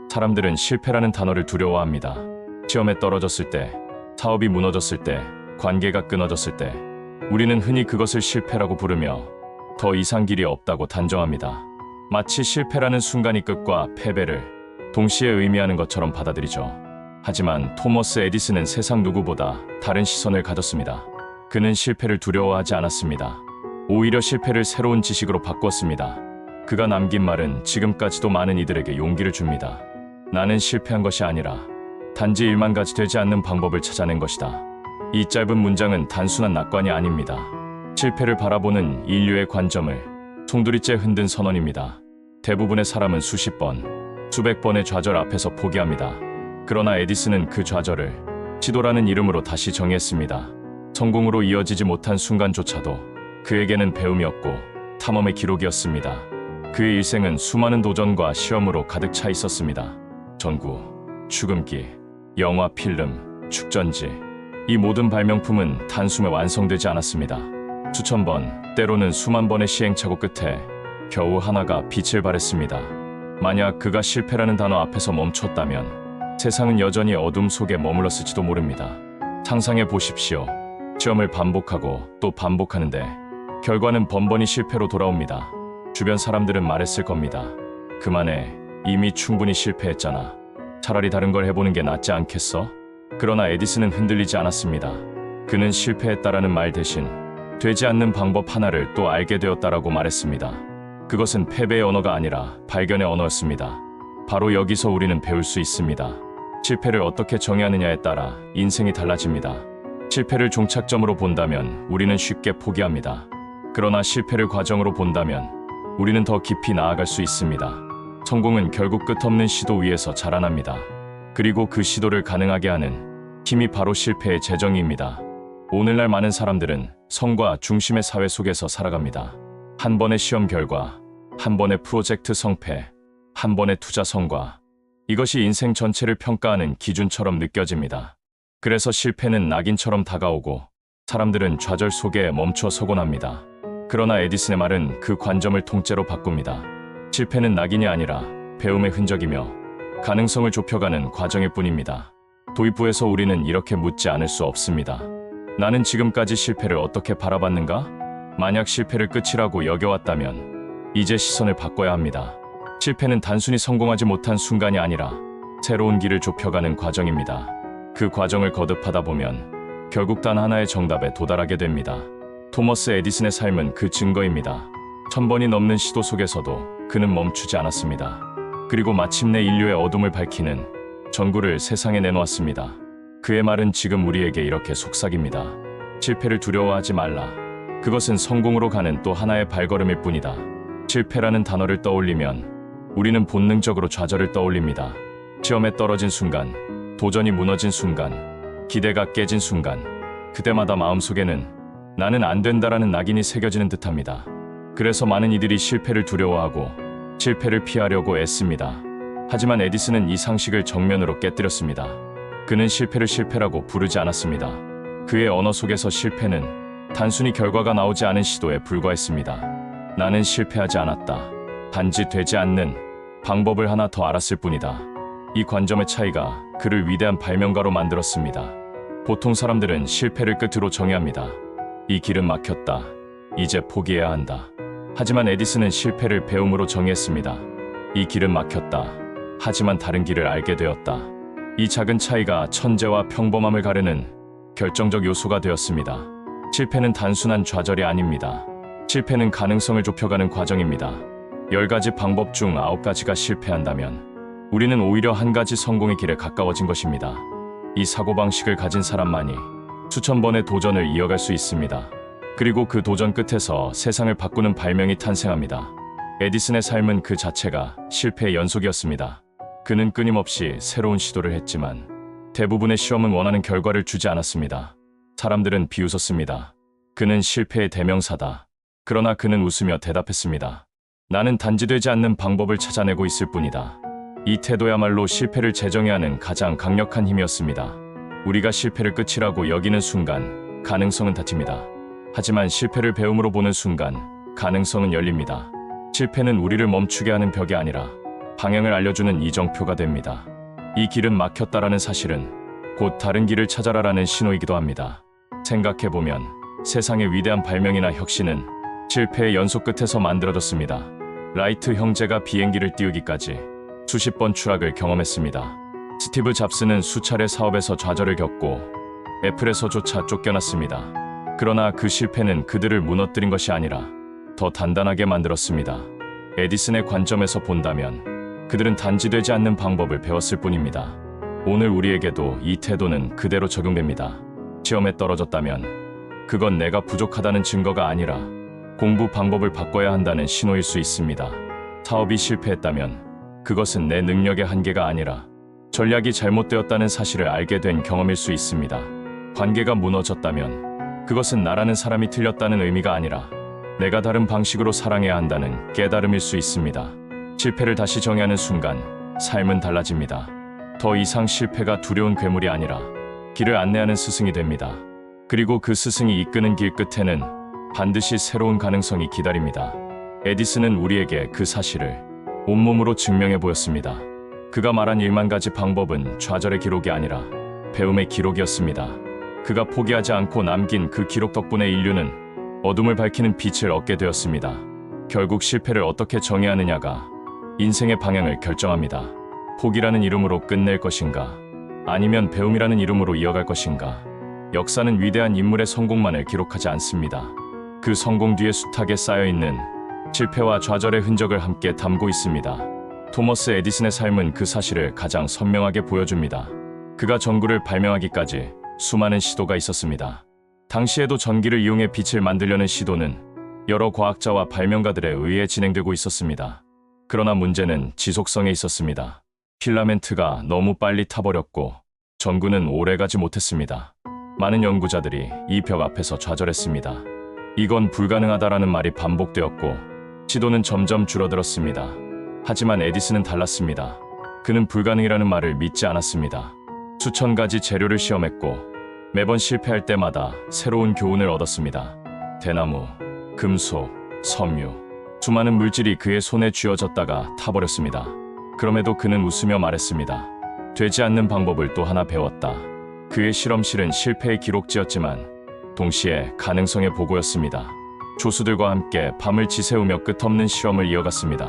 사람들은 실패라는 단어를 두려워합니다. 시험에 떨어졌을 때, 사업이 무너졌을 때, 관계가 끊어졌을 때, 우리는 흔히 그것을 실패라고 부르며 더 이상 길이 없다고 단정합니다. 마치 실패라는 순간이 끝과 패배를 동시에 의미하는 것처럼 받아들이죠. 하지만 토머스 에디슨은 세상 누구보다 다른 시선을 가졌습니다. 그는 실패를 두려워하지 않았습니다. 오히려 실패를 새로운 지식으로 바꾸었습니다. 그가 남긴 말은 지금까지도 많은 이들에게 용기를 줍니다. 나는 실패한 것이 아니라 단지 일만 가지 되지 않는 방법을 찾아낸 것이다. 이 짧은 문장은 단순한 낙관이 아닙니다. 실패를 바라보는 인류의 관점을 송두리째 흔든 선언입니다. 대부분의 사람은 수십 번, 수백 번의 좌절 앞에서 포기합니다. 그러나 에디슨은 그 좌절을 시도라는 이름으로 다시 정의했습니다. 성공으로 이어지지 못한 순간조차도 그에게는 배움이었고 탐험의 기록이었습니다. 그의 일생은 수많은 도전과 시험으로 가득 차 있었습니다. 전구, 축음기, 영화, 필름, 축전지, 이 모든 발명품은 단숨에 완성되지 않았습니다. 수천 번, 때로는 수만 번의 시행착오 끝에 겨우 하나가 빛을 발했습니다. 만약 그가 실패라는 단어 앞에서 멈췄다면 세상은 여전히 어둠 속에 머물렀을지도 모릅니다. 상상해 보십시오. 시험을 반복하고 또 반복하는데 결과는 번번이 실패로 돌아옵니다. 주변 사람들은 말했을 겁니다. 그만해. 이미 충분히 실패했잖아. 차라리 다른 걸 해보는 게 낫지 않겠어? 그러나 에디슨은 흔들리지 않았습니다. 그는 실패했다라는 말 대신 되지 않는 방법 하나를 또 알게 되었다라고 말했습니다. 그것은 패배의 언어가 아니라 발견의 언어였습니다. 바로 여기서 우리는 배울 수 있습니다. 실패를 어떻게 정의하느냐에 따라 인생이 달라집니다. 실패를 종착점으로 본다면 우리는 쉽게 포기합니다. 그러나 실패를 과정으로 본다면 우리는 더 깊이 나아갈 수 있습니다. 성공은 결국 끝없는 시도 위에서 자라납니다. 그리고 그 시도를 가능하게 하는 힘이 바로 실패의 재정의입니다. 오늘날 많은 사람들은 성과 중심의 사회 속에서 살아갑니다. 한 번의 시험 결과, 한 번의 프로젝트 성패, 한 번의 투자 성과. 이것이 인생 전체를 평가하는 기준처럼 느껴집니다. 그래서 실패는 낙인처럼 다가오고 사람들은 좌절 속에 멈춰 서곤 합니다. 그러나 에디슨의 말은 그 관점을 통째로 바꿉니다. 실패는 낙인이 아니라 배움의 흔적이며 가능성을 좁혀가는 과정일 뿐입니다. 도입부에서 우리는 이렇게 묻지 않을 수 없습니다. 나는 지금까지 실패를 어떻게 바라봤는가? 만약 실패를 끝이라고 여겨왔다면 이제 시선을 바꿔야 합니다. 실패는 단순히 성공하지 못한 순간이 아니라 새로운 길을 좁혀가는 과정입니다. 그 과정을 거듭하다 보면 결국 단 하나의 정답에 도달하게 됩니다. 토머스 에디슨의 삶은 그 증거입니다. 1000번이 넘는 시도 속에서도 그는 멈추지 않았습니다. 그리고 마침내 인류의 어둠을 밝히는 전구를 세상에 내놓았습니다. 그의 말은 지금 우리에게 이렇게 속삭입니다. 실패를 두려워하지 말라. 그것은 성공으로 가는 또 하나의 발걸음일 뿐이다. 실패라는 단어를 떠올리면 우리는 본능적으로 좌절을 떠올립니다. 시험에 떨어진 순간, 도전이 무너진 순간, 기대가 깨진 순간, 그때마다 마음속에는 나는 안 된다라는 낙인이 새겨지는 듯합니다. 그래서 많은 이들이 실패를 두려워하고 실패를 피하려고 애씁니다. 하지만 에디슨은 이 상식을 정면으로 깨뜨렸습니다. 그는 실패를 실패라고 부르지 않았습니다. 그의 언어 속에서 실패는 단순히 결과가 나오지 않은 시도에 불과했습니다. 나는 실패하지 않았다. 단지 되지 않는 방법을 하나 더 알았을 뿐이다. 이 관점의 차이가 그를 위대한 발명가로 만들었습니다. 보통 사람들은 실패를 끝으로 정의합니다. 이 길은 막혔다. 이제 포기해야 한다. 하지만 에디슨은 실패를 배움으로 정의했습니다. 이 길은 막혔다. 하지만 다른 길을 알게 되었다. 이 작은 차이가 천재와 평범함을 가르는 결정적 요소가 되었습니다. 실패는 단순한 좌절이 아닙니다. 실패는 가능성을 좁혀가는 과정입니다. 10가지 방법 중 9가지가 실패한다면 우리는 오히려 한 가지 성공의 길에 가까워진 것입니다. 이 사고방식을 가진 사람만이 수천 번의 도전을 이어갈 수 있습니다. 그리고 그 도전 끝에서 세상을 바꾸는 발명이 탄생합니다. 에디슨의 삶은 그 자체가 실패의 연속이었습니다. 그는 끊임없이 새로운 시도를 했지만 대부분의 시험은 원하는 결과를 주지 않았습니다. 사람들은 비웃었습니다. 그는 실패의 대명사다. 그러나 그는 웃으며 대답했습니다. 나는 단지 되지 않는 방법을 찾아내고 있을 뿐이다. 이 태도야말로 실패를 재정의하는 가장 강력한 힘이었습니다. 우리가 실패를 끝이라고 여기는 순간 가능성은 닫힙니다. 하지만 실패를 배움으로 보는 순간 가능성은 열립니다. 실패는 우리를 멈추게 하는 벽이 아니라 방향을 알려주는 이정표가 됩니다. 이 길은 막혔다라는 사실은 곧 다른 길을 찾아라라는 신호이기도 합니다. 생각해보면 세상의 위대한 발명이나 혁신은 실패의 연속 끝에서 만들어졌습니다. 라이트 형제가 비행기를 띄우기까지 수십 번 추락을 경험했습니다. 스티브 잡스는 수차례 사업에서 좌절을 겪고 애플에서조차 쫓겨났습니다. 그러나 그 실패는 그들을 무너뜨린 것이 아니라 더 단단하게 만들었습니다. 에디슨의 관점에서 본다면 그들은 단지 되지 않는 방법을 배웠을 뿐입니다. 오늘 우리에게도 이 태도는 그대로 적용됩니다. 시험에 떨어졌다면 그건 내가 부족하다는 증거가 아니라 공부 방법을 바꿔야 한다는 신호일 수 있습니다. 사업이 실패했다면 그것은 내 능력의 한계가 아니라 전략이 잘못되었다는 사실을 알게 된 경험일 수 있습니다. 관계가 무너졌다면 그것은 나라는 사람이 틀렸다는 의미가 아니라 내가 다른 방식으로 사랑해야 한다는 깨달음일 수 있습니다. 실패를 다시 정의하는 순간 삶은 달라집니다. 더 이상 실패가 두려운 괴물이 아니라 길을 안내하는 스승이 됩니다. 그리고 그 스승이 이끄는 길 끝에는 반드시 새로운 가능성이 기다립니다. 에디슨은 우리에게 그 사실을 온몸으로 증명해 보였습니다. 그가 말한 1만 가지 방법은 좌절의 기록이 아니라 배움의 기록이었습니다. 그가 포기하지 않고 남긴 그 기록 덕분에 인류는 어둠을 밝히는 빛을 얻게 되었습니다. 결국 실패를 어떻게 정의하느냐가 인생의 방향을 결정합니다. 포기라는 이름으로 끝낼 것인가, 아니면 배움이라는 이름으로 이어갈 것인가. 역사는 위대한 인물의 성공만을 기록하지 않습니다. 그 성공 뒤에 숱하게 쌓여있는 실패와 좌절의 흔적을 함께 담고 있습니다. 토머스 에디슨의 삶은 그 사실을 가장 선명하게 보여줍니다. 그가 전구를 발명하기까지 수많은 시도가 있었습니다. 당시에도 전기를 이용해 빛을 만들려는 시도는 여러 과학자와 발명가들에 의해 진행되고 있었습니다. 그러나 문제는 지속성에 있었습니다. 필라멘트가 너무 빨리 타버렸고 전구는 오래가지 못했습니다. 많은 연구자들이 이 벽 앞에서 좌절했습니다. 이건 불가능하다라는 말이 반복되었고 시도는 점점 줄어들었습니다. 하지만 에디슨은 달랐습니다. 그는 불가능이라는 말을 믿지 않았습니다. 수천 가지 재료를 시험했고 매번 실패할 때마다 새로운 교훈을 얻었습니다. 대나무, 금속, 섬유, 수많은 물질이 그의 손에 쥐어졌다가 타버렸습니다. 그럼에도 그는 웃으며 말했습니다. 되지 않는 방법을 또 하나 배웠다. 그의 실험실은 실패의 기록지였지만 동시에 가능성의 보고였습니다. 조수들과 함께 밤을 지새우며 끝없는 실험을 이어갔습니다.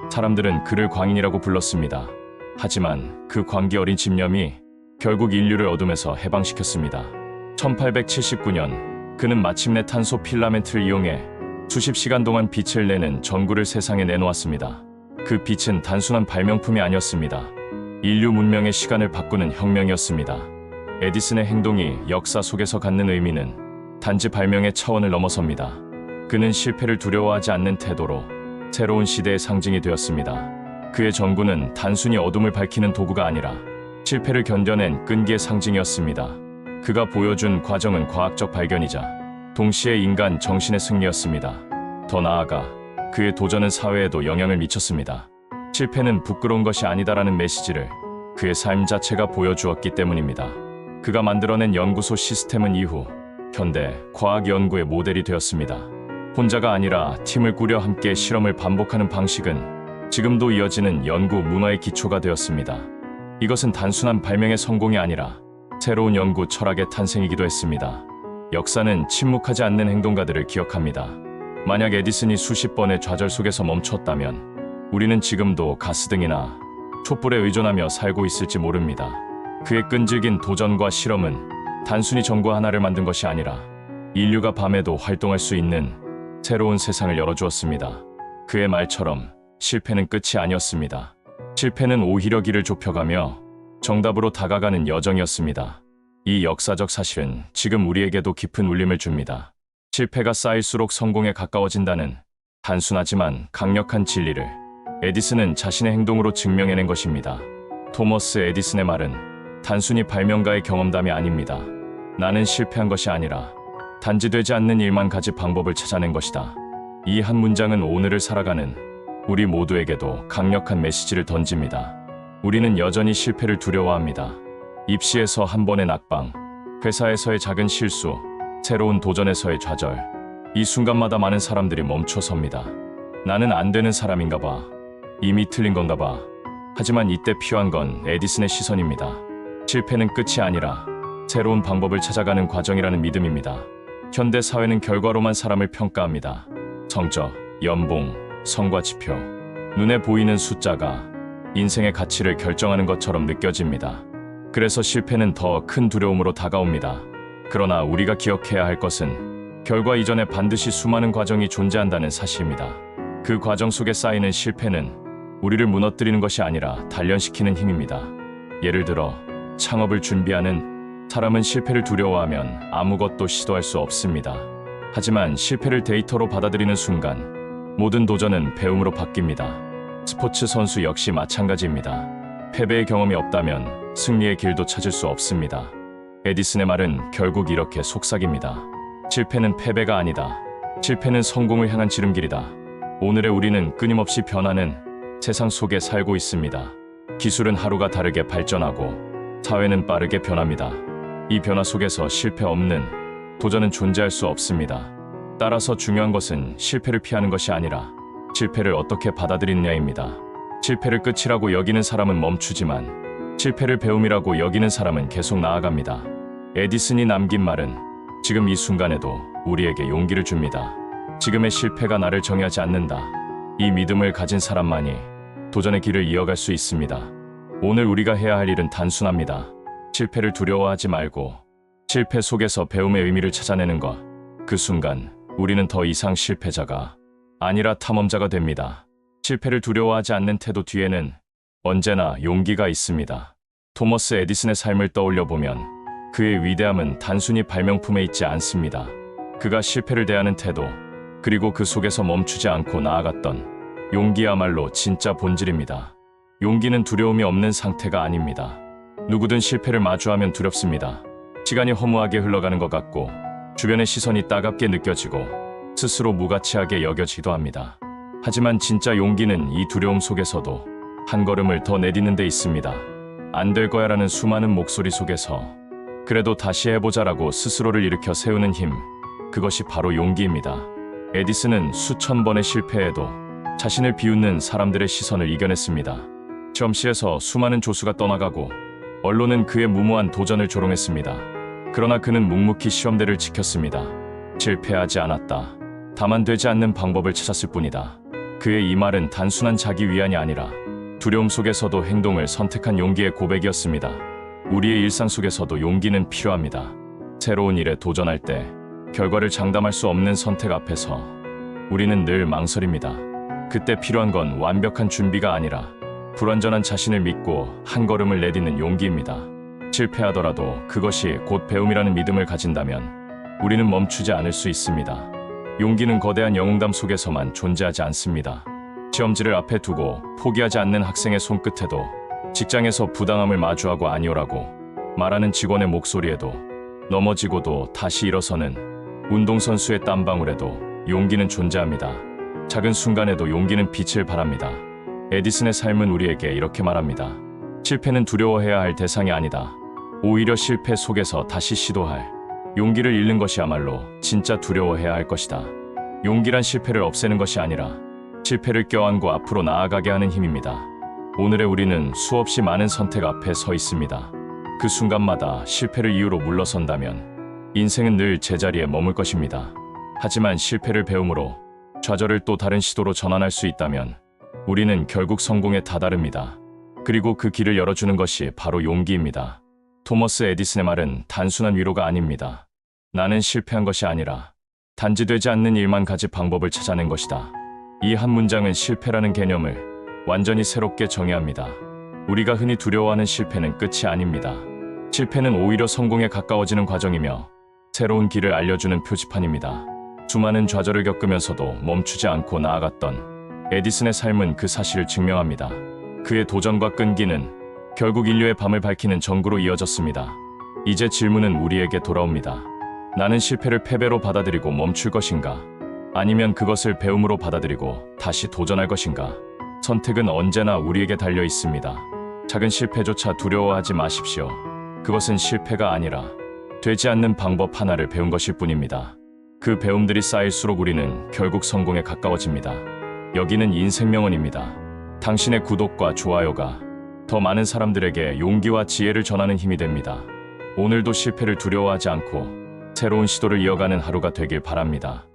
사람들은 그를 광인이라고 불렀습니다. 하지만 그 광기 어린 집념이 결국 인류를 어둠에서 해방시켰습니다. 1879년 그는 마침내 탄소 필라멘트를 이용해 수십 시간 동안 빛을 내는 전구를 세상에 내놓았습니다. 그 빛은 단순한 발명품이 아니었습니다. 인류 문명의 시간을 바꾸는 혁명이었습니다. 에디슨의 행동이 역사 속에서 갖는 의미는 단지 발명의 차원을 넘어섭니다. 그는 실패를 두려워하지 않는 태도로 새로운 시대의 상징이 되었습니다. 그의 전구는 단순히 어둠을 밝히는 도구가 아니라 실패를 견뎌낸 끈기의 상징이었습니다. 그가 보여준 과정은 과학적 발견이자 동시에 인간 정신의 승리였습니다. 더 나아가 그의 도전은 사회에도 영향을 미쳤습니다. 실패는 부끄러운 것이 아니다라는 메시지를 그의 삶 자체가 보여주었기 때문입니다. 그가 만들어낸 연구소 시스템은 이후 현대 과학 연구의 모델이 되었습니다. 혼자가 아니라 팀을 꾸려 함께 실험을 반복하는 방식은 지금도 이어지는 연구 문화의 기초가 되었습니다. 이것은 단순한 발명의 성공이 아니라 새로운 연구 철학의 탄생이기도 했습니다. 역사는 침묵하지 않는 행동가들을 기억합니다. 만약 에디슨이 수십 번의 좌절 속에서 멈췄다면 우리는 지금도 가스등이나 촛불에 의존하며 살고 있을지 모릅니다. 그의 끈질긴 도전과 실험은 단순히 전구 하나를 만든 것이 아니라 인류가 밤에도 활동할 수 있는 새로운 세상을 열어주었습니다. 그의 말처럼 실패는 끝이 아니었습니다. 실패는 오히려 길을 좁혀가며 정답으로 다가가는 여정이었습니다. 이 역사적 사실은 지금 우리에게도 깊은 울림을 줍니다. 실패가 쌓일수록 성공에 가까워진다는 단순하지만 강력한 진리를 에디슨은 자신의 행동으로 증명해낸 것입니다. 토머스 에디슨의 말은 단순히 발명가의 경험담이 아닙니다. 나는 실패한 것이 아니라 단지 되지 않는 일만 가지 방법을 찾아낸 것이다. 이 한 문장은 오늘을 살아가는 우리 모두에게도 강력한 메시지를 던집니다. 우리는 여전히 실패를 두려워합니다. 입시에서 한 번의 낙방, 회사에서의 작은 실수, 새로운 도전에서의 좌절. 이 순간마다 많은 사람들이 멈춰 섭니다. 나는 안 되는 사람인가 봐. 이미 틀린 건가 봐. 하지만 이때 필요한 건 에디슨의 시선입니다. 실패는 끝이 아니라 새로운 방법을 찾아가는 과정이라는 믿음입니다. 현대 사회는 결과로만 사람을 평가합니다. 성적, 연봉, 성과 지표, 눈에 보이는 숫자가 인생의 가치를 결정하는 것처럼 느껴집니다. 그래서 실패는 더 큰 두려움으로 다가옵니다. 그러나 우리가 기억해야 할 것은 결과 이전에 반드시 수많은 과정이 존재한다는 사실입니다. 그 과정 속에 쌓이는 실패는 우리를 무너뜨리는 것이 아니라 단련시키는 힘입니다. 예를 들어 창업을 준비하는 사람은 실패를 두려워하면 아무것도 시도할 수 없습니다. 하지만 실패를 데이터로 받아들이는 순간 모든 도전은 배움으로 바뀝니다. 스포츠 선수 역시 마찬가지입니다. 패배의 경험이 없다면 승리의 길도 찾을 수 없습니다. 에디슨의 말은 결국 이렇게 속삭입니다. 실패는 패배가 아니다. 실패는 성공을 향한 지름길이다. 오늘의 우리는 끊임없이 변하는 세상 속에 살고 있습니다. 기술은 하루가 다르게 발전하고 사회는 빠르게 변합니다. 이 변화 속에서 실패 없는 도전은 존재할 수 없습니다. 따라서 중요한 것은 실패를 피하는 것이 아니라 실패를 어떻게 받아들이느냐입니다. 실패를 끝이라고 여기는 사람은 멈추지만 실패를 배움이라고 여기는 사람은 계속 나아갑니다. 에디슨이 남긴 말은 지금 이 순간에도 우리에게 용기를 줍니다. 지금의 실패가 나를 정의하지 않는다. 이 믿음을 가진 사람만이 도전의 길을 이어갈 수 있습니다. 오늘 우리가 해야 할 일은 단순합니다. 실패를 두려워하지 말고 실패 속에서 배움의 의미를 찾아내는 것. 그 순간 우리는 더 이상 실패자가 아니라 탐험자가 됩니다. 실패를 두려워하지 않는 태도 뒤에는 언제나 용기가 있습니다. 토머스 에디슨의 삶을 떠올려 보면 그의 위대함은 단순히 발명품에 있지 않습니다. 그가 실패를 대하는 태도, 그리고 그 속에서 멈추지 않고 나아갔던 용기야말로 진짜 본질입니다. 용기는 두려움이 없는 상태가 아닙니다. 누구든 실패를 마주하면 두렵습니다. 시간이 허무하게 흘러가는 것 같고 주변의 시선이 따갑게 느껴지고 스스로 무가치하게 여겨지기도 합니다. 하지만 진짜 용기는 이 두려움 속에서도 한 걸음을 더 내딛는 데 있습니다. 안 될 거야라는 수많은 목소리 속에서 그래도 다시 해보자라고 스스로를 일으켜 세우는 힘, 그것이 바로 용기입니다. 에디슨은 수천 번의 실패에도 자신을 비웃는 사람들의 시선을 이겨냈습니다. 시험실에서 수많은 조수가 떠나가고 언론은 그의 무모한 도전을 조롱했습니다. 그러나 그는 묵묵히 시험대를 지켰습니다. 실패하지 않았다. 다만 되지 않는 방법을 찾았을 뿐이다. 그의 이 말은 단순한 자기 위안이 아니라 두려움 속에서도 행동을 선택한 용기의 고백이었습니다. 우리의 일상 속에서도 용기는 필요합니다. 새로운 일에 도전할 때 결과를 장담할 수 없는 선택 앞에서 우리는 늘 망설입니다. 그때 필요한 건 완벽한 준비가 아니라 불완전한 자신을 믿고 한 걸음을 내딛는 용기입니다. 실패하더라도 그것이 곧 배움이라는 믿음을 가진다면 우리는 멈추지 않을 수 있습니다. 용기는 거대한 영웅담 속에서만 존재하지 않습니다. 시험지를 앞에 두고 포기하지 않는 학생의 손끝에도, 직장에서 부당함을 마주하고 아니오라고 말하는 직원의 목소리에도, 넘어지고도 다시 일어서는 운동선수의 땀방울에도 용기는 존재합니다. 작은 순간에도 용기는 빛을 발합니다. 에디슨의 삶은 우리에게 이렇게 말합니다. 실패는 두려워해야 할 대상이 아니다. 오히려 실패 속에서 다시 시도할 용기를 잃는 것이야말로 진짜 두려워해야 할 것이다. 용기란 실패를 없애는 것이 아니라 실패를 껴안고 앞으로 나아가게 하는 힘입니다. 오늘의 우리는 수없이 많은 선택 앞에 서 있습니다. 그 순간마다 실패를 이유로 물러선다면 인생은 늘 제자리에 머물 것입니다. 하지만 실패를 배움으로 좌절을 또 다른 시도로 전환할 수 있다면 우리는 결국 성공에 다다릅니다. 그리고 그 길을 열어주는 것이 바로 용기입니다. 토머스 에디슨의 말은 단순한 위로가 아닙니다. 나는 실패한 것이 아니라 단지 되지 않는 일만 가지 방법을 찾아낸 것이다. 이 한 문장은 실패라는 개념을 완전히 새롭게 정의합니다. 우리가 흔히 두려워하는 실패는 끝이 아닙니다. 실패는 오히려 성공에 가까워지는 과정이며 새로운 길을 알려주는 표지판입니다. 수많은 좌절을 겪으면서도 멈추지 않고 나아갔던 에디슨의 삶은 그 사실을 증명합니다. 그의 도전과 끈기는 결국 인류의 밤을 밝히는 전구로 이어졌습니다. 이제 질문은 우리에게 돌아옵니다. 나는 실패를 패배로 받아들이고 멈출 것인가? 아니면 그것을 배움으로 받아들이고 다시 도전할 것인가? 선택은 언제나 우리에게 달려 있습니다. 작은 실패조차 두려워하지 마십시오. 그것은 실패가 아니라 되지 않는 방법 하나를 배운 것일 뿐입니다. 그 배움들이 쌓일수록 우리는 결국 성공에 가까워집니다. 여기는 인생명언입니다. 당신의 구독과 좋아요가 더 많은 사람들에게 용기와 지혜를 전하는 힘이 됩니다. 오늘도 실패를 두려워하지 않고 새로운 시도를 이어가는 하루가 되길 바랍니다.